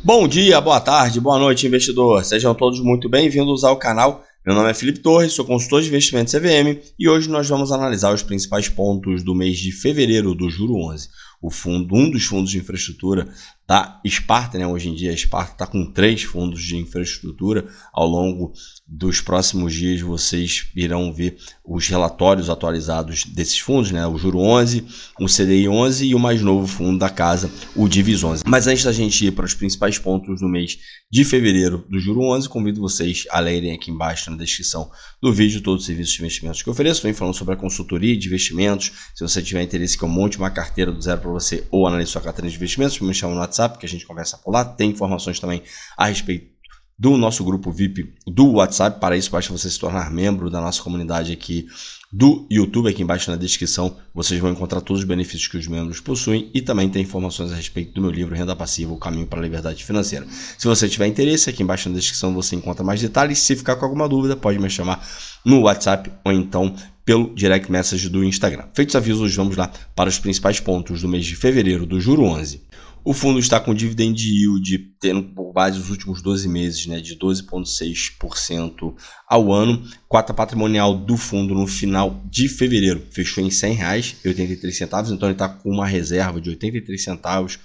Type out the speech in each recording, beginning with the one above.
Bom dia, boa tarde, boa noite, investidor. Sejam todos muito bem-vindos ao canal. Meu nome é Felipe Torres, sou consultor de investimentos CVM e hoje nós vamos analisar os principais pontos do mês de fevereiro do Juro 11. Um dos fundos de infraestrutura da Sparta, né? Hoje em dia a Sparta está com 3 fundos de infraestrutura. Ao longo dos próximos dias vocês irão ver os relatórios atualizados desses fundos, né? O Juro 11, o CDI 11 e o mais novo fundo da casa, o Divis 11. Mas antes da gente ir para os principais pontos do mês de fevereiro do Juro 11, convido vocês a lerem aqui embaixo na descrição do vídeo todos os serviços de investimentos que eu ofereço. Venho falando sobre a consultoria de investimentos. Se você tiver interesse que eu monte uma carteira do zero para você ou analise sua carteira de investimentos, me chama no WhatsApp que a gente conversa por lá. Tem informações também a respeito do nosso grupo VIP do WhatsApp. Para isso, basta você se tornar membro da nossa comunidade aqui do YouTube. Aqui embaixo na descrição vocês vão encontrar todos os benefícios que os membros possuem e também tem informações a respeito do meu livro Renda Passiva, O Caminho para a Liberdade Financeira. Se você tiver interesse, aqui embaixo na descrição você encontra mais detalhes. Se ficar com alguma dúvida, pode me chamar no WhatsApp ou então pelo direct message do Instagram. Feitos avisos, vamos lá para os principais pontos do mês de fevereiro do Juro 11. O fundo está com dividend yield tendo por base os últimos 12 meses, né, de 12,6% ao ano. Cota patrimonial do fundo no final de fevereiro fechou em R$ 100,83, então ele está com uma reserva de 83 centavos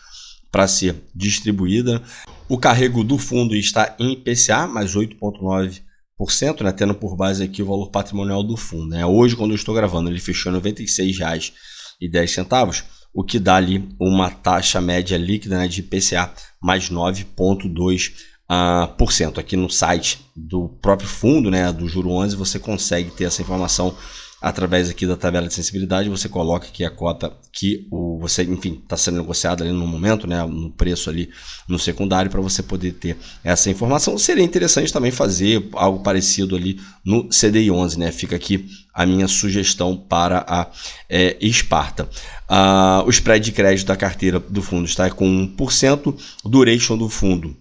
para ser distribuída. O carrego do fundo está em IPCA, mais 8,9%, né, tendo por base aqui o valor patrimonial do fundo, né. Hoje, quando eu estou gravando, ele fechou em R$ 96,10, o que dá ali uma taxa média líquida, né, de IPCA mais 9,2%. Aqui no site do próprio fundo, né, do Juro 11, você consegue ter essa informação através aqui da tabela de sensibilidade. Você coloca aqui a cota que você, enfim, está sendo negociada ali no momento, né, no preço ali no secundário, para você poder ter essa informação. Seria interessante também fazer algo parecido ali no CDI 11, né? Fica aqui a minha sugestão para a Sparta. O spread de crédito da carteira do fundo está com 1%, duration do fundo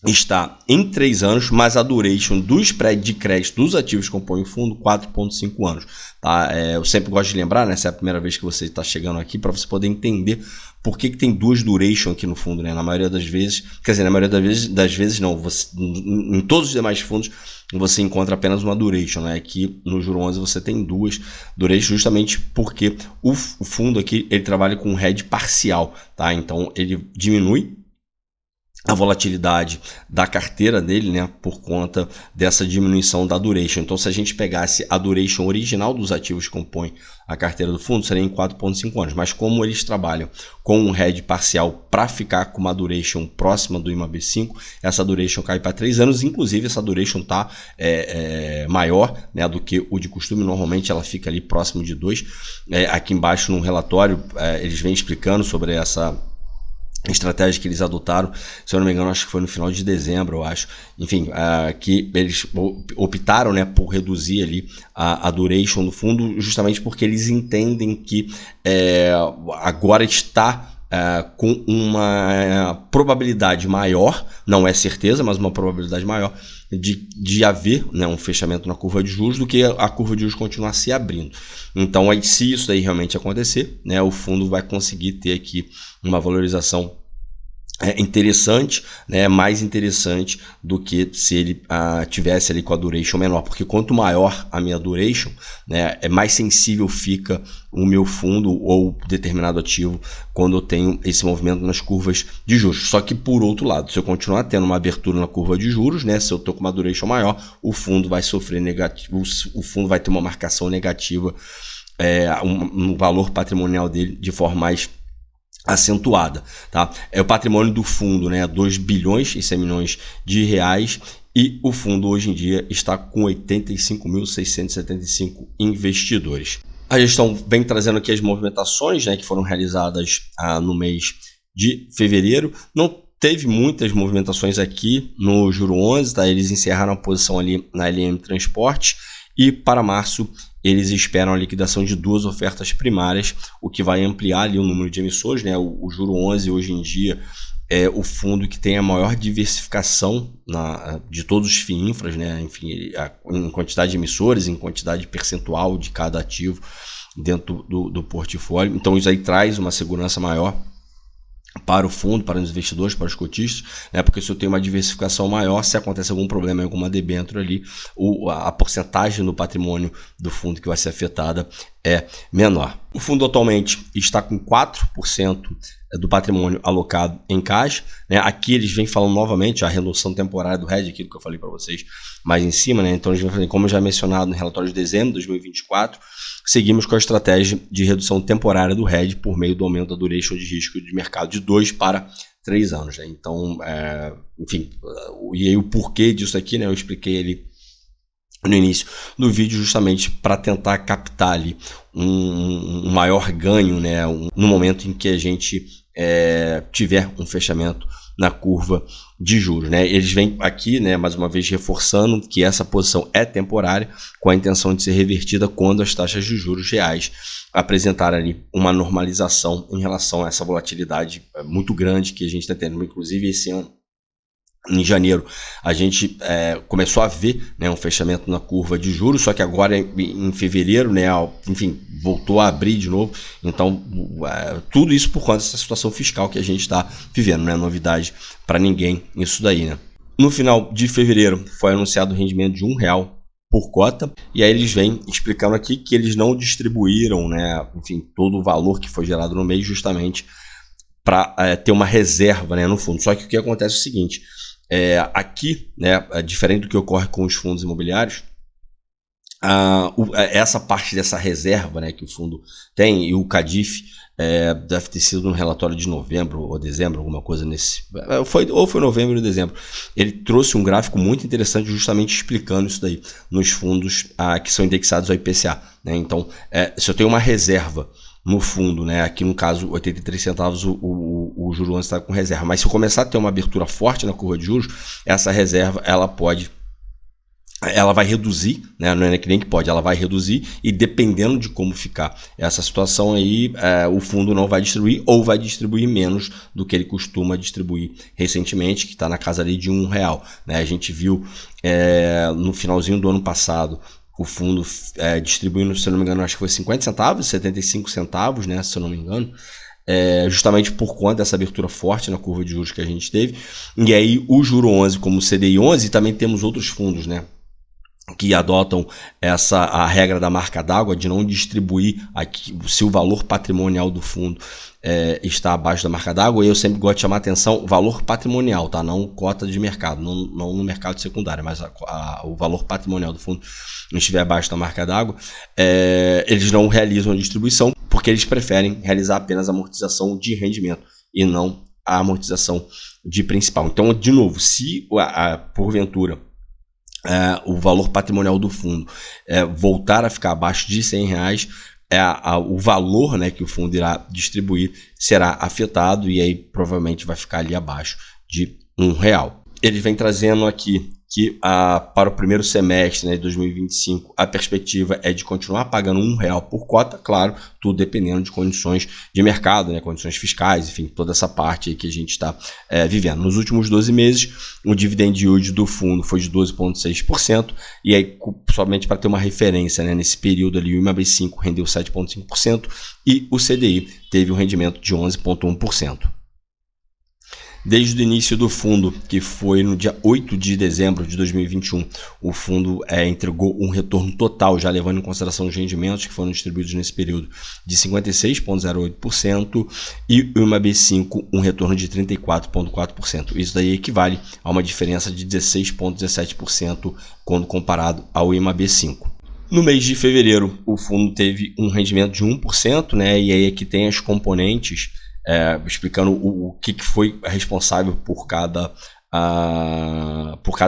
está em 3 anos, mas a duration do spread de crédito dos ativos que compõem o fundo, 4,5 anos. Tá? Eu sempre gosto de lembrar, né, se é a primeira vez que você está chegando aqui, para você poder entender por que tem duas duration aqui no fundo, né? Na maioria das vezes, quer dizer, na maioria das vezes não, em todos os demais fundos você encontra apenas uma duration, né? Aqui no Juro 11 você tem duas duration, justamente porque o fundo aqui ele trabalha com hedge parcial, tá? Então ele diminui a volatilidade da carteira dele, né, por conta dessa diminuição da duration. Então, se a gente pegasse a duration original dos ativos que compõem a carteira do fundo, seria em 4,5 anos. Mas como eles trabalham com um hedge parcial para ficar com uma duration próxima do IMAB5, essa duration cai para 3 anos. Inclusive, essa duration está maior, né, do que o de costume. Normalmente, ela fica ali próximo de 2. Aqui embaixo, no relatório, eles vêm explicando sobre essa estratégia que eles adotaram, se eu não me engano, acho que foi no final de dezembro, eu acho. Enfim, que eles optaram, né, por reduzir ali a duration do fundo, justamente porque eles entendem que agora está com uma probabilidade maior, não é certeza, mas uma probabilidade maior de haver, né, um fechamento na curva de juros do que a curva de juros continuar se abrindo. Então, aí, se isso daí realmente acontecer, né, o fundo vai conseguir ter aqui uma valorização interessante, né, mais interessante do que se ele tivesse ali com a duration menor, porque quanto maior a minha duration, né, mais sensível fica o meu fundo ou determinado ativo quando eu tenho esse movimento nas curvas de juros. Só que por outro lado, se eu continuar tendo uma abertura na curva de juros, né, se eu estou com uma duration maior, o fundo vai sofrer negativo, o fundo vai ter uma marcação negativa, um valor patrimonial dele de forma mais acentuada, tá? O patrimônio do fundo, né, 2 bilhões e 100 milhões de reais, e o fundo hoje em dia está com 85.675 investidores. A gestão vem trazendo aqui as movimentações, né, que foram realizadas no mês de fevereiro. Não teve muitas movimentações aqui no Juro 11, tá? Eles encerraram a posição ali na LM Transporte e para março eles esperam a liquidação de 2 ofertas primárias, o que vai ampliar ali o número de emissores, né? O Juro 11 hoje em dia é o fundo que tem a maior diversificação de todos os FIINFRAs, né? Enfim, em quantidade de emissores, em quantidade percentual de cada ativo dentro do portfólio. Então isso aí traz uma segurança maior para o fundo, para os investidores, para os cotistas, né? Porque se eu tenho uma diversificação maior, se acontece algum problema em alguma debênture ali, a porcentagem no patrimônio do fundo que vai ser afetada é menor. O fundo atualmente está com 4% do patrimônio alocado em caixa, né? Aqui eles vêm falando novamente a redução temporária do hedge, aquilo que eu falei para vocês mais em cima, né? Então eles vêm falando, como já mencionado no relatório de dezembro de 2024, seguimos com a estratégia de redução temporária do hedge por meio do aumento da duration de risco de mercado de 2 para 3 anos. Né? Então, enfim, e aí o porquê disso aqui, né? Eu expliquei ele no início do vídeo justamente para tentar captar ali um maior ganho, né? No momento em que a gente tiver um fechamento na curva de juros, né? Eles vêm aqui, né, mais uma vez reforçando que essa posição é temporária, com a intenção de ser revertida quando as taxas de juros reais apresentarem ali uma normalização em relação a essa volatilidade muito grande que a gente está tendo, inclusive esse ano. Em janeiro a gente começou a ver, né, um fechamento na curva de juros, só que agora em fevereiro, né, enfim, voltou a abrir de novo. Então tudo isso por conta dessa situação fiscal que a gente está vivendo, não é novidade para ninguém isso daí, né? No final de fevereiro foi anunciado o rendimento de R$1 por cota, e aí eles vêm explicando aqui que eles não distribuíram, né, enfim, todo o valor que foi gerado no mês justamente para ter uma reserva, né, no fundo. Só que o que acontece é o seguinte: aqui, né, diferente do que ocorre com os fundos imobiliários, essa parte dessa reserva, né, que o fundo tem, e o CADIF deve ter sido no relatório de novembro ou dezembro, alguma coisa nesse... foi novembro ou dezembro. Ele trouxe um gráfico muito interessante justamente explicando isso daí nos fundos que são indexados ao IPCA. Né? Então, se eu tenho uma reserva no fundo, né, aqui no caso 83 centavos o juro 11 está com reserva, mas se eu começar a ter uma abertura forte na curva de juros, essa reserva ela vai reduzir, né? Não é que nem que pode, ela vai reduzir, e dependendo de como ficar essa situação aí, o fundo não vai distribuir ou vai distribuir menos do que ele costuma distribuir recentemente, que está na casa ali de R$1. Né? A gente viu no finalzinho do ano passado o fundo distribuindo, se eu não me engano, acho que foi 50 centavos, 75 centavos, né? Se eu não me engano. Justamente por conta dessa abertura forte na curva de juros que a gente teve. E aí o juro 11 como o CDI 11, e também temos outros fundos, né, que adotam a regra da marca d'água de não distribuir aqui, se o valor patrimonial do fundo está abaixo da marca d'água. E eu sempre gosto de chamar a atenção valor patrimonial, tá? Não cota de mercado, não no mercado secundário, mas o valor patrimonial do fundo não estiver abaixo da marca d'água, eles não realizam a distribuição, porque eles preferem realizar apenas a amortização de rendimento e não a amortização de principal. Então, de novo, se porventura o valor patrimonial do fundo voltar a ficar abaixo de R$100, o valor, né, que o fundo irá distribuir será afetado, e aí provavelmente vai ficar ali abaixo de R$1. Ele vem trazendo aqui que para o primeiro semestre, né, de 2025, a perspectiva é de continuar pagando R$1 por cota, claro, tudo dependendo de condições de mercado, né, condições fiscais, enfim, toda essa parte aí que a gente está vivendo. Nos últimos 12 meses, o dividend yield do fundo foi de 12,6%, e aí, somente para ter uma referência, né, nesse período ali, o IMAB5 rendeu 7,5% e o CDI teve um rendimento de 11,1%. Desde o início do fundo, que foi no dia 8 de dezembro de 2021, o fundo entregou um retorno total, já levando em consideração os rendimentos que foram distribuídos nesse período, de 56,08%, e o IMAB5 um retorno de 34,4%. Isso daí equivale a uma diferença de 16,17% quando comparado ao IMAB5. No mês de fevereiro, o fundo teve um rendimento de 1%, né? E aí aqui tem as componentes explicando o que foi responsável por cada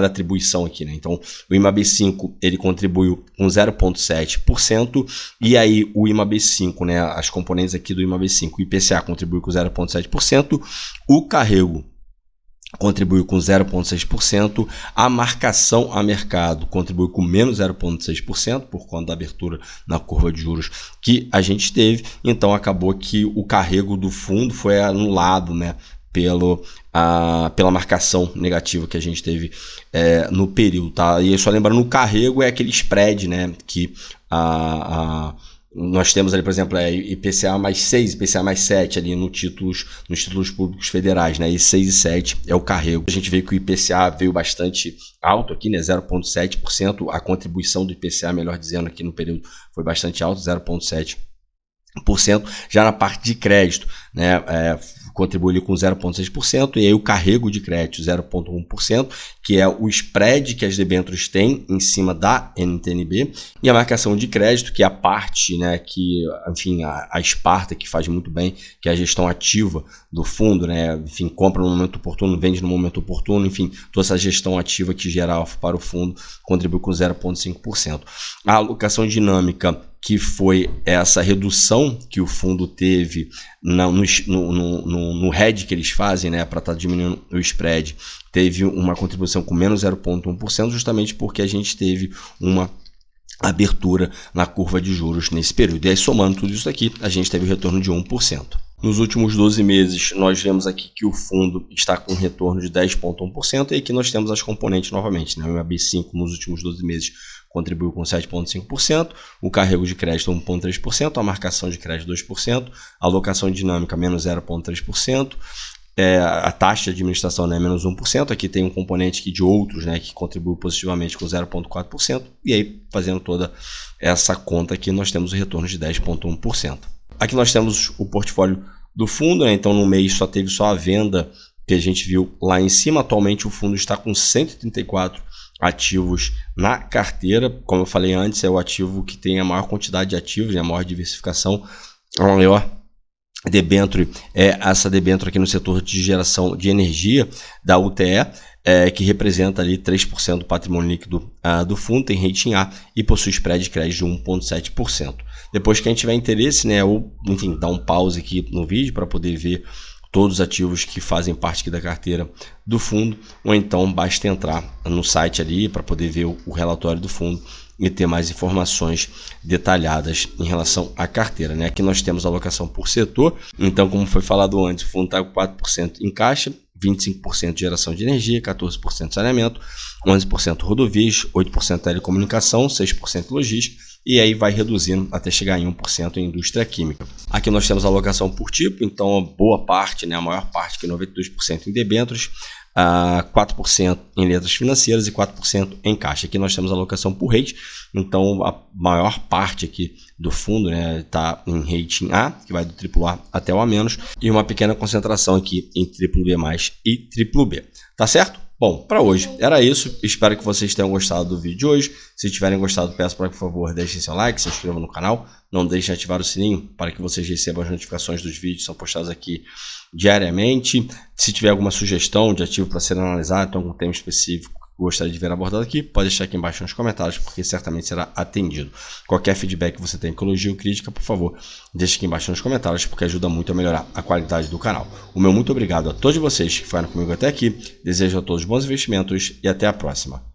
atribuição aqui, né? Então, o IMAB5 ele contribuiu com 0,7%, e aí o IMAB5, né, as componentes aqui do IMAB5, o IPCA contribuiu com 0,7%, o carrego contribuiu com 0,6%, a marcação a mercado contribuiu com menos 0,6% por conta da abertura na curva de juros que a gente teve. Então acabou que o carrego do fundo foi anulado, né, pela marcação negativa que a gente teve no período, tá? E só lembrando, o carrego é aquele spread, né, que nós temos ali, por exemplo, IPCA mais 6, IPCA mais 7 ali nos títulos públicos federais, né? E 6 e 7 é o carrego. A gente vê que o IPCA veio bastante alto aqui, né? 0,7%. A contribuição do IPCA, melhor dizendo, aqui no período foi bastante alto, 0,7%. Já na parte de crédito, né, contribui com 0,6%, e aí o carrego de crédito 0,1%, que é o spread que as debêntures têm em cima da NTN-B, e a marcação de crédito, que é a parte, né, que, enfim, a Sparta, que faz muito bem, que é a gestão ativa do fundo, né, enfim, compra no momento oportuno, vende no momento oportuno, enfim, toda essa gestão ativa que gera alfa para o fundo contribui com 0,5%. A alocação dinâmica, que foi essa redução que o fundo teve no hedge que eles fazem, né, para estar diminuindo o spread, teve uma contribuição com menos 0,1%, justamente porque a gente teve uma abertura na curva de juros nesse período. E aí, somando tudo isso aqui, a gente teve um retorno de 1%. Nos últimos 12 meses, nós vemos aqui que o fundo está com um retorno de 10,1%, e aqui nós temos as componentes novamente, né? O MAB5 nos últimos 12 meses contribuiu com 7,5%, o carrego de crédito 1,3%, a marcação de crédito 2%, a alocação dinâmica menos 0,3%, a taxa de administração, né, menos 1%, aqui tem um componente aqui de outros, né, que contribui positivamente com 0,4%, e aí fazendo toda essa conta aqui nós temos o retorno de 10,1%. Aqui nós temos o portfólio do fundo, né, então no mês teve só a venda que a gente viu lá em cima. Atualmente o fundo está com 134 ativos na carteira. Como eu falei antes, é o ativo que tem a maior quantidade de ativos, né, a maior diversificação, a maior debênture é essa debênture aqui no setor de geração de energia da UTE, que representa ali 3% do patrimônio líquido do fundo, tem rating A e possui spread de crédito de 1,7%. Depois que a gente tiver interesse, né, ou enfim, dá um pause aqui no vídeo para poder ver todos os ativos que fazem parte aqui da carteira do fundo, ou então basta entrar no site ali para poder ver o relatório do fundo e ter mais informações detalhadas em relação à carteira, né? Aqui nós temos a alocação por setor, então como foi falado antes, o fundo está com 4% em caixa, 25% de geração de energia, 14% saneamento, 11% rodovias, 8% telecomunicação, 6% logística, e aí vai reduzindo até chegar em 1% em indústria química. Aqui nós temos a alocação por tipo, então a boa parte, né, a maior parte, que é 92% em debêntures, 4% em letras financeiras e 4% em caixa. Aqui nós temos a alocação por rate, então a maior parte aqui do fundo está em rating A, que vai do AAA até o A-, e uma pequena concentração aqui em BBB+, e BBB. Tá certo? Bom, para hoje era isso. Espero que vocês tenham gostado do vídeo de hoje. Se tiverem gostado, peço para que, por favor, deixem seu like, se inscrevam no canal. Não deixem de ativar o sininho para que vocês recebam as notificações dos vídeos que são postados aqui diariamente. Se tiver alguma sugestão de ativo para ser analisado, então algum tema específico que gostaria de ver abordado aqui, pode deixar aqui embaixo nos comentários, porque certamente será atendido. Qualquer feedback que você tenha, elogio ou crítica, por favor, deixe aqui embaixo nos comentários, porque ajuda muito a melhorar a qualidade do canal. O meu muito obrigado a todos vocês que ficaram comigo até aqui. Desejo a todos bons investimentos e até a próxima.